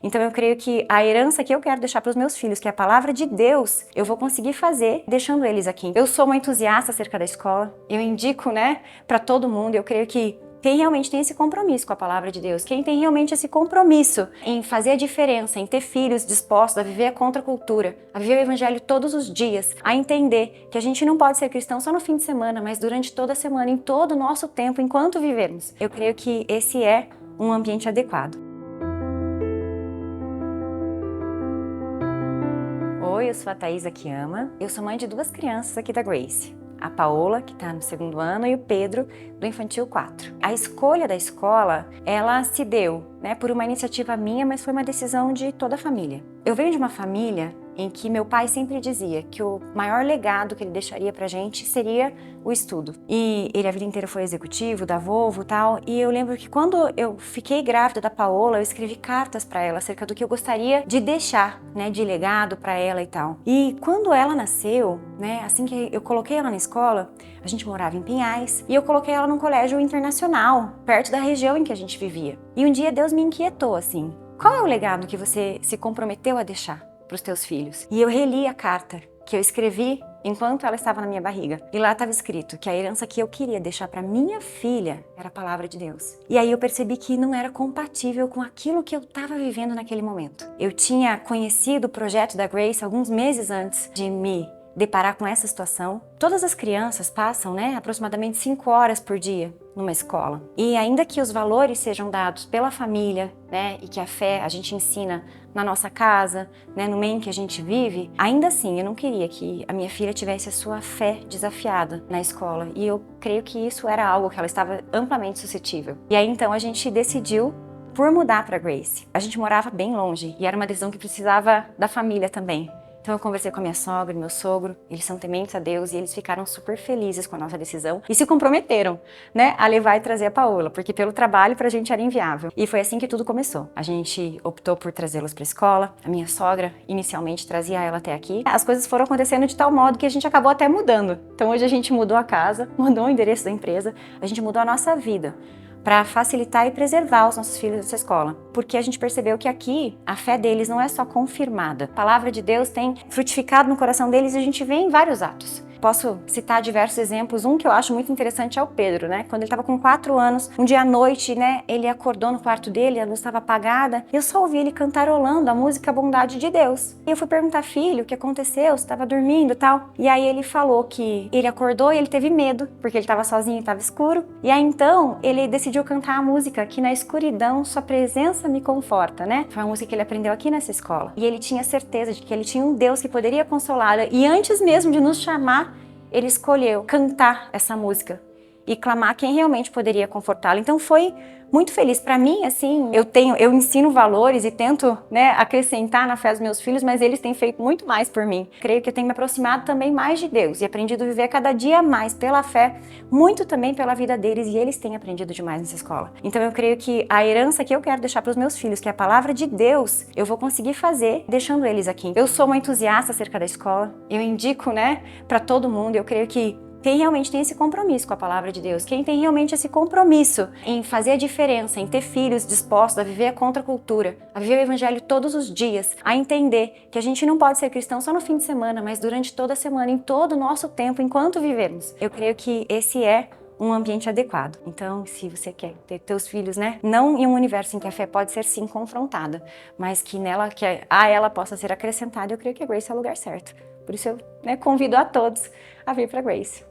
Então eu creio que a herança que eu quero deixar para os meus filhos, que é a palavra de Deus, eu vou conseguir fazer deixando eles aqui. Eu sou uma entusiasta acerca da escola, eu indico, para todo mundo. Eu creio que quem realmente tem esse compromisso com a palavra de Deus, quem tem realmente esse compromisso em fazer a diferença, em ter filhos dispostos a viver a contracultura, a viver o evangelho todos os dias, a entender que a gente não pode ser cristão só no fim de semana, mas durante toda a semana, em todo o nosso tempo, enquanto vivermos. Eu creio que esse é um ambiente adequado. Oi, eu sou a Thaisa Akiyama, eu sou mãe de 2 crianças aqui da Grace. A Paola, que está no 2º ano, e o Pedro, do Infantil 4. A escolha da escola, ela se deu, por uma iniciativa minha, mas foi uma decisão de toda a família. Eu venho de uma família em que meu pai sempre dizia que o maior legado que ele deixaria pra gente seria o estudo. E ele a vida inteira foi executivo da Volvo e tal, e eu lembro que quando eu fiquei grávida da Paola, eu escrevi cartas pra ela acerca do que eu gostaria de deixar, de legado pra ela e tal. E quando ela nasceu, assim que eu coloquei ela na escola, a gente morava em Pinhais, e eu coloquei ela num colégio internacional, perto da região em que a gente vivia. E um dia Deus me inquietou assim: qual é o legado que você se comprometeu a deixar para os teus filhos? E eu reli a carta que eu escrevi enquanto ela estava na minha barriga. E lá estava escrito que a herança que eu queria deixar para minha filha era a palavra de Deus. E aí eu percebi que não era compatível com aquilo que eu estava vivendo naquele momento. Eu tinha conhecido o projeto da Grace alguns meses antes de me deparar com essa situação. Todas as crianças passam, aproximadamente 5 horas por dia numa escola. E ainda que os valores sejam dados pela família, e que a fé a gente ensina na nossa casa, no meio em que a gente vive, ainda assim eu não queria que a minha filha tivesse a sua fé desafiada na escola. E eu creio que isso era algo que ela estava amplamente suscetível. E aí então a gente decidiu por mudar para Grace. A gente morava bem longe e era uma decisão que precisava da família também. Então eu conversei com a minha sogra e meu sogro, eles são tementes a Deus e eles ficaram super felizes com a nossa decisão e se comprometeram, a levar e trazer a Paola, porque pelo trabalho pra gente era inviável. E foi assim que tudo começou. A gente optou por trazê-los pra escola, a minha sogra inicialmente trazia ela até aqui. As coisas foram acontecendo de tal modo que a gente acabou até mudando. Então hoje a gente mudou a casa, mudou o endereço da empresa, a gente mudou a nossa vida para facilitar e preservar os nossos filhos dessa escola. Porque a gente percebeu que aqui a fé deles não é só confirmada. A palavra de Deus tem frutificado no coração deles e a gente vê em vários atos. Posso citar diversos exemplos. Um que eu acho muito interessante é o Pedro, Quando ele estava com 4 anos, um dia à noite, ele acordou no quarto dele, a luz estava apagada, e eu só ouvi ele cantarolando a música Bondade de Deus. E eu fui perguntar: filho, o que aconteceu? Você estava dormindo e tal? E aí ele falou que ele acordou e ele teve medo, porque ele estava sozinho e estava escuro. E aí então ele decidiu cantar a música Que na escuridão sua presença me conforta, Foi uma música que ele aprendeu aqui nessa escola. E ele tinha certeza de que ele tinha um Deus que poderia consolá-lo. E antes mesmo de nos chamar, ele escolheu cantar essa música e clamar quem realmente poderia confortá-lo. Então foi muito feliz. Para mim, assim, eu ensino valores e tento, acrescentar na fé dos meus filhos, mas eles têm feito muito mais por mim. Creio que eu tenho me aproximado também mais de Deus e aprendido a viver cada dia mais pela fé, muito também pela vida deles, e eles têm aprendido demais nessa escola. Então eu creio que a herança que eu quero deixar para os meus filhos, que é a palavra de Deus, eu vou conseguir fazer deixando eles aqui. Eu sou uma entusiasta acerca da escola, eu indico, para todo mundo. Eu creio que quem realmente tem esse compromisso com a palavra de Deus, quem tem realmente esse compromisso em fazer a diferença, em ter filhos dispostos a viver a contracultura, a viver o evangelho todos os dias, a entender que a gente não pode ser cristão só no fim de semana, mas durante toda a semana, em todo o nosso tempo, enquanto vivermos. Eu creio que esse é um ambiente adequado. Então, se você quer ter teus filhos, não em um universo em que a fé pode ser sim confrontada, mas que nela, que a ela possa ser acrescentada, eu creio que a Grace é o lugar certo. Por isso eu convido a todos a vir para Grace.